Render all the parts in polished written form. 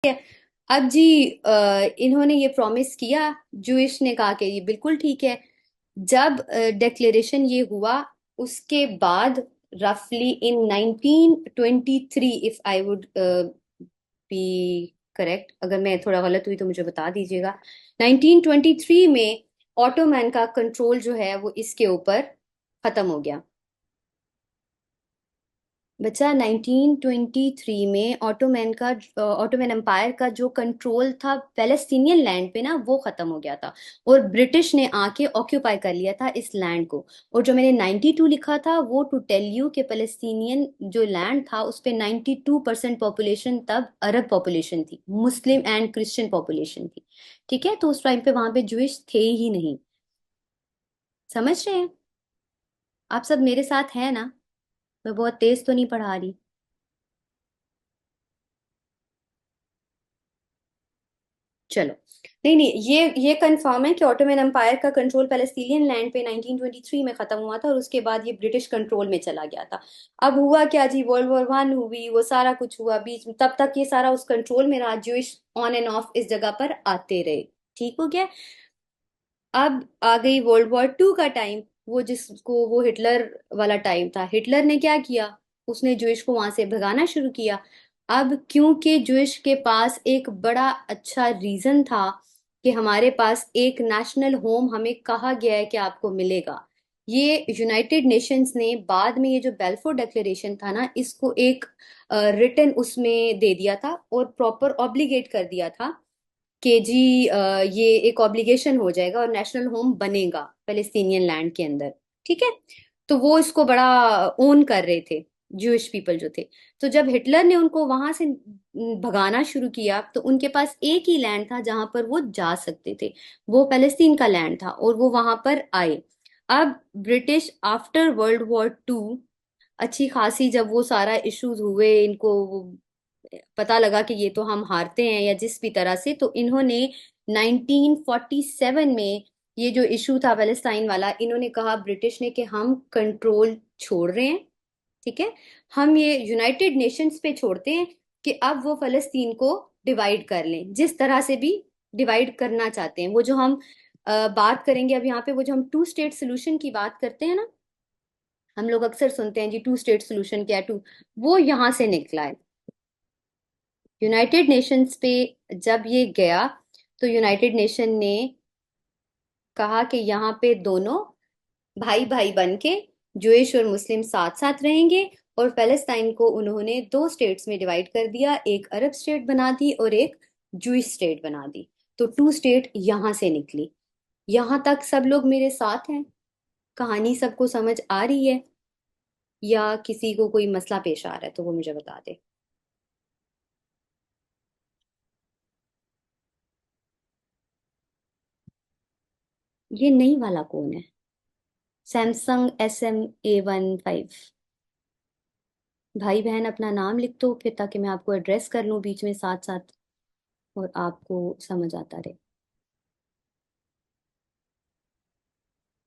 है। अब जी इन्होंने ये प्रॉमिस किया, जूइश ने कहा कि ये बिल्कुल ठीक है। जब डिक्लेरेशन ये हुआ, उसके बाद रफली इन 1923, if I would be correct, अगर मैं थोड़ा गलत हुई तो मुझे बता दीजिएगा, 1923 में ऑटोमैन का कंट्रोल जो है वो इसके ऊपर खत्म हो गया। बच्चा 1923 में ऑटोमन एम्पायर का जो कंट्रोल था पैलेस्टीनियन लैंड पे ना, वो खत्म हो गया था। और ब्रिटिश ने आके ऑक्यूपाई कर लिया था इस लैंड को। और जो मैंने 92 लिखा था वो टू टेल यू कि पैलेस्टीनियन जो लैंड था उस पे 92% पॉपुलेशन तब अरब पॉपुलेशन थी, मुस्लिम एंड क्रिश्चियन पॉपुलेशन थी। ठीक है, तो उस टाइम पे वहां पे जूइश थे ही नहीं। समझ रहे हैं? आप सब मेरे साथ हैं ना? मैं बहुत तेज तो नहीं पढ़ा रही? चलो। नहीं नहीं, ये कंफर्म है कि ऑटोमन एम्पायर का कंट्रोल पैलेस्टीनियन लैंड पे 1923 में खत्म हुआ था और उसके बाद ये ब्रिटिश कंट्रोल में चला गया था। अब हुआ क्या जी, वर्ल्ड वॉर 1 हुई, वो सारा कुछ हुआ बीच में, तब तक ये सारा उस कंट्रोल में रहा, जूइश ऑन एंड ऑफ इस जगह पर आते रहे। ठीक हो गया। अब आ गई वर्ल्ड वॉर 2 का टाइम, वो जिसको वो हिटलर वाला टाइम था। हिटलर ने क्या किया, उसने जूइश को वहां से भगाना शुरू किया। अब क्योंकि जूइश के पास एक बड़ा अच्छा रीजन था कि हमारे पास एक नेशनल होम हमें कहा गया है कि आपको मिलेगा। ये यूनाइटेड नेशंस ने बाद में ये जो बेल्फोर डिक्लेरेशन था ना, इसको एक रिटन उसमें दे दिया था और प्रॉपर ऑब्लिगेट कर दिया था कि जी ये एक ऑब्लिगेशन हो जाएगा और नेशनल होम बनेगा पैलेस्टीनियन लैंड के अंदर। ठीक है, तो वो इसको बड़ा ओन कर रहे थे जूइश पीपल जो थे। तो जब हिटलर ने उनको वहां से भगाना शुरू किया तो उनके पास एक ही लैंड था जहां पर वो जा सकते थे, वो पैलेस्तीन का लैंड था, और वो वहां पर आए। अब ब्रिटिश आफ्टर वर्ल्ड वॉर 2 अच्छी खासी जब वो सारा इश्यूज हुए, इनको पता लगा कि ये तो हम हारते हैं या जिस भी तरह से, तो इन्होंने 1947 में ये जो इशू था पैलेस्टाइन वाला, इन्होंने कहा ब्रिटिश ने कि हम कंट्रोल छोड़ रहे हैं। ठीक है, हम ये यूनाइटेड नेशंस पे छोड़ते हैं कि अब वो फलस्तीन को डिवाइड कर लें जिस तरह से भी डिवाइड करना चाहते हैं। वो जो हम बात करेंगे अब यहाँ पे, वो जो हम 2 स्टेट सोल्यूशन की बात करते हैं ना, हम लोग अक्सर सुनते हैं जी 2 स्टेट सोल्यूशन क्या है, टू, वो यहाँ से निकला है। यूनाइटेड नेशंस पे जब ये गया तो यूनाइटेड नेशन ने कहा कि यहाँ पे दोनों भाई भाई बन के जूइश और मुस्लिम साथ साथ रहेंगे। और पैलेस्टाइन को उन्होंने 2 स्टेट्स में डिवाइड कर दिया, एक अरब स्टेट बना दी और एक जूइश स्टेट बना दी। तो 2 स्टेट यहाँ से निकली। यहाँ तक सब लोग मेरे साथ हैं? कहानी सबको समझ आ रही है? या किसी को कोई मसला पेश आ रहा है तो वो मुझे बता दे। ये नई वाला कौन है? Samsung SM A15। भाई बहन अपना नाम लिख दो फिर, ताकि मैं आपको एड्रेस कर लूँ बीच में साथ साथ और आपको समझ आता रहे।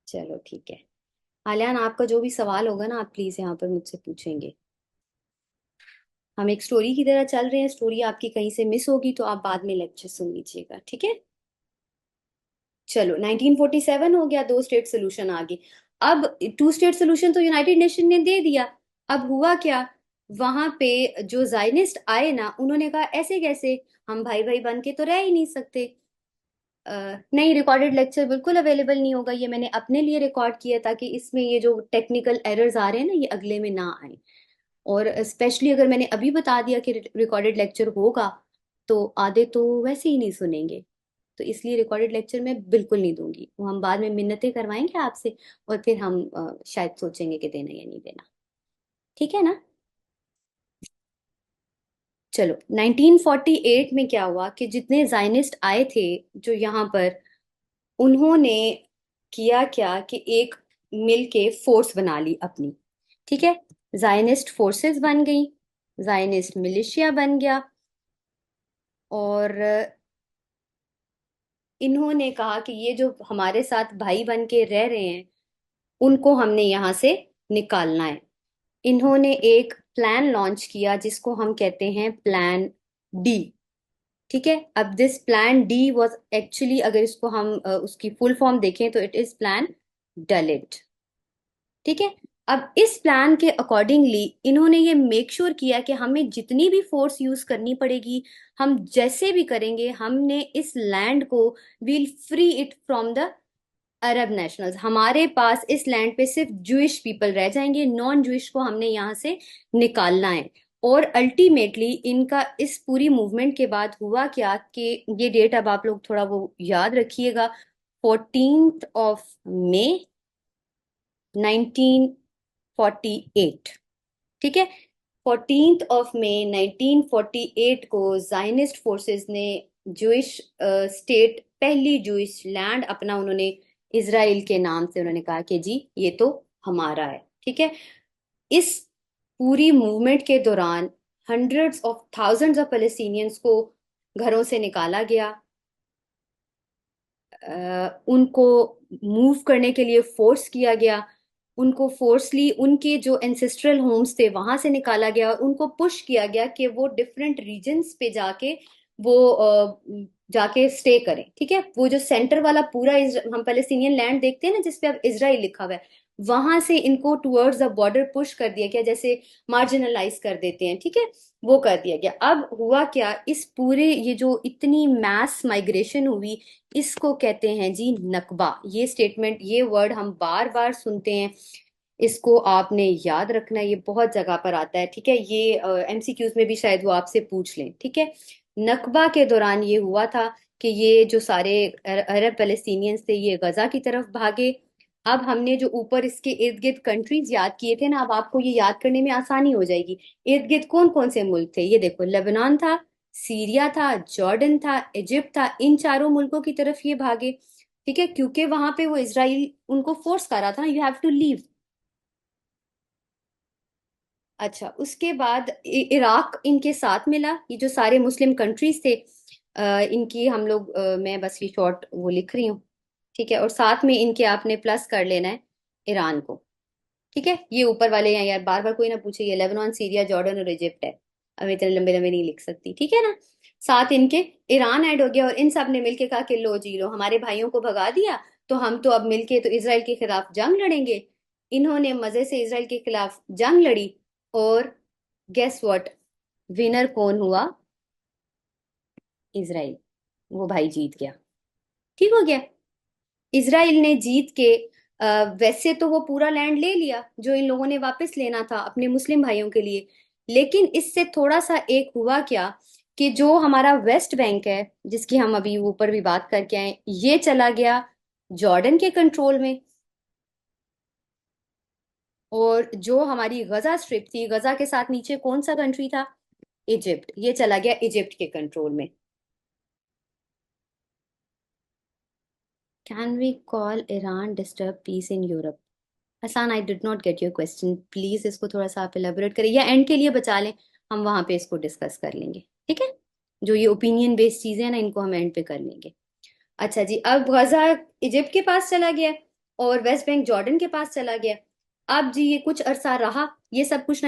चलो ठीक है। आलियान, आपका जो भी सवाल होगा ना, आप प्लीज यहाँ पर मुझसे पूछेंगे। हम एक स्टोरी की तरह चल रहे हैं, स्टोरी आपकी कहीं से मिस होगी तो आप बाद में लेक्चर सुन लीजिएगा, ठीक है? चलो, 1947 हो गया, 2 स्टेट सोल्यूशन आ गई। अब 2 स्टेट सोल्यूशन तो यूनाइटेड नेशन ने दे दिया। अब हुआ क्या, वहां पे जो जायनिस्ट आए ना, उन्होंने कहा ऐसे कैसे, हम भाई भाई बन के तो रह ही नहीं सकते। नहीं, रिकॉर्डेड लेक्चर बिल्कुल अवेलेबल नहीं होगा, ये मैंने अपने लिए रिकॉर्ड किया ताकि इसमें ये जो टेक्निकल एरर्स आ रहे हैं ना, ये अगले में ना आए। और स्पेशली अगर मैंने अभी बता दिया कि रिकॉर्डेड लेक्चर होगा, तो आधे तो वैसे ही नहीं सुनेंगे। तो इसलिए रिकॉर्डेड लेक्चर मैं बिल्कुल नहीं दूंगी, वो हम बाद में मिन्नतें करवाएंगे आपसे और फिर हम शायद सोचेंगे कि देना या नहीं देना। ठीक है ना? चलो, 1948 में क्या हुआ कि जितने जायनिस्ट आए थे जो यहाँ पर, उन्होंने किया क्या कि एक मिल के फोर्स बना ली अपनी। ठीक है, जायनिस्ट फोर्सेस बन गई, जायनिस्ट मिलिशिया बन गया। और इन्होंने कहा कि ये जो हमारे साथ भाई बन के रह रहे हैं, उनको हमने यहाँ से निकालना है। इन्होंने एक प्लान लॉन्च किया जिसको हम कहते हैं प्लान डी। ठीक है। अब this plan D was actually, अगर इसको हम उसकी फुल फॉर्म देखें तो इट इज प्लान डलिट। ठीक है। अब इस प्लान के अकॉर्डिंगली इन्होंने ये मेक श्योर किया कि हमें जितनी भी फोर्स यूज करनी पड़ेगी, हम जैसे भी करेंगे, हमने इस लैंड को, will free it from the Arab nationals. हमारे पास इस लैंड पे सिर्फ जूइश पीपल रह जाएंगे, नॉन जूइश को हमने यहाँ से निकालना है। और अल्टीमेटली इनका इस पूरी मूवमेंट के बाद हुआ क्या कि, ये डेट अब आप लोग थोड़ा वो याद रखिएगा, 14 मई 1948। ठीक है। 14 मई 1948 को जायनिस्ट फोर्सेस ने जूइश स्टेट, पहली जूइश लैंड अपना उन्होंने इसराइल के नाम से उन्होंने कहा कि जी ये तो हमारा है। ठीक है। इस पूरी मूवमेंट के दौरान hundreds of thousands of Palestinians को घरों से निकाला गया, उनको मूव करने के लिए फोर्स किया गया, उनको फोर्सली उनके जो एंसेस्ट्रल होम्स थे वहां से निकाला गया, और उनको पुश किया गया कि वो डिफरेंट रीजन्स पे जाके वो जाके स्टे करें। ठीक है। वो जो सेंटर वाला पूरा हम पैलेस्टीनियन लैंड देखते हैं ना जिसपे अब इसराइल लिखा हुआ है, वहां से इनको टुवर्ड्स द बॉर्डर पुश कर दिया गया, जैसे मार्जिनलाइज कर देते हैं। ठीक है। वो कर दिया गया। अब हुआ क्या, इस पूरे ये जो इतनी मैस माइग्रेशन हुई, इसको कहते हैं जी नकबा। ये स्टेटमेंट, ये वर्ड हम बार बार सुनते हैं, इसको आपने याद रखना है, ये बहुत जगह पर आता है। ठीक है। ये एमसीक्यूज में भी शायद वो आपसे पूछ लें। ठीक है। नकबा के दौरान ये हुआ था कि ये जो सारे अरब पैलेस्टीनियंस थे ये गजा की तरफ भागे। अब हमने जो ऊपर इसके इर्द गिर्द कंट्रीज याद किए थे ना, अब आपको ये याद करने में आसानी हो जाएगी। इर्द गिर्द कौन कौन से मुल्क थे, ये देखो, लेबनान था, सीरिया था, जॉर्डन था, इजिप्ट था, इन चारों मुल्कों की तरफ ये भागे। ठीक है। क्योंकि वहां पे वो इसराइल उनको फोर्स कर रहा था, यू हैव टू लीव। अच्छा, उसके बाद इराक इनके साथ मिला, ये जो सारे मुस्लिम कंट्रीज थे, इनकी हम लोग मैं बस ये शॉर्ट वो लिख रही हूँ। ठीक है। और साथ में इनके आपने प्लस कर लेना है ईरान को। ठीक है। ये ऊपर वाले हैं यार, बार बार कोई ना पूछे, ये लेबनान, सीरिया, जॉर्डन और इजिप्ट है। अब इतने लंबे लंबे नहीं लिख सकती। ठीक है ना। साथ इनके ईरान ऐड हो गया, और इन सब ने मिलके कहा कि लो जी लो, हमारे भाइयों को भगा दिया तो हम तो अब मिलके तो इसराइल के खिलाफ जंग लड़ेंगे। इन्होंने मजे से इसराइल के खिलाफ जंग लड़ी, और गेस व्हाट, विनर कौन हुआ? इसराइल। वो भाई जीत गया। ठीक हो गया। इसराइल ने जीत के वैसे तो वो पूरा लैंड ले लिया जो इन लोगों ने वापस लेना था अपने मुस्लिम भाइयों के लिए, लेकिन इससे थोड़ा सा एक हुआ क्या कि जो हमारा वेस्ट बैंक है, जिसकी हम अभी ऊपर भी बात करके आए, ये चला गया जॉर्डन के कंट्रोल में। और जो हमारी गजा स्ट्रिप थी, गजा के साथ नीचे कौन सा कंट्री था? इजिप्ट, ये चला गया इजिप्ट के कंट्रोल में। Can we call Iran disturb peace in Europe? Hasan, I did not get your question, please इसको थोड़ा सा आप एलेबोरेट करें, या एंड के लिए बचा लें, हम वहां पे इसको डिस्कस कर लेंगे। ठीक है। जो ये ओपिनियन बेस्ड चीजें हैं ना, इनको हम एंड पे कर लेंगे। अच्छा जी, अब गजा इजिप्ट के पास चला गया और वेस्ट बैंक जॉर्डन के पास चला गया। अब जी ये कुछ अरसा रहा, ये सब कुछ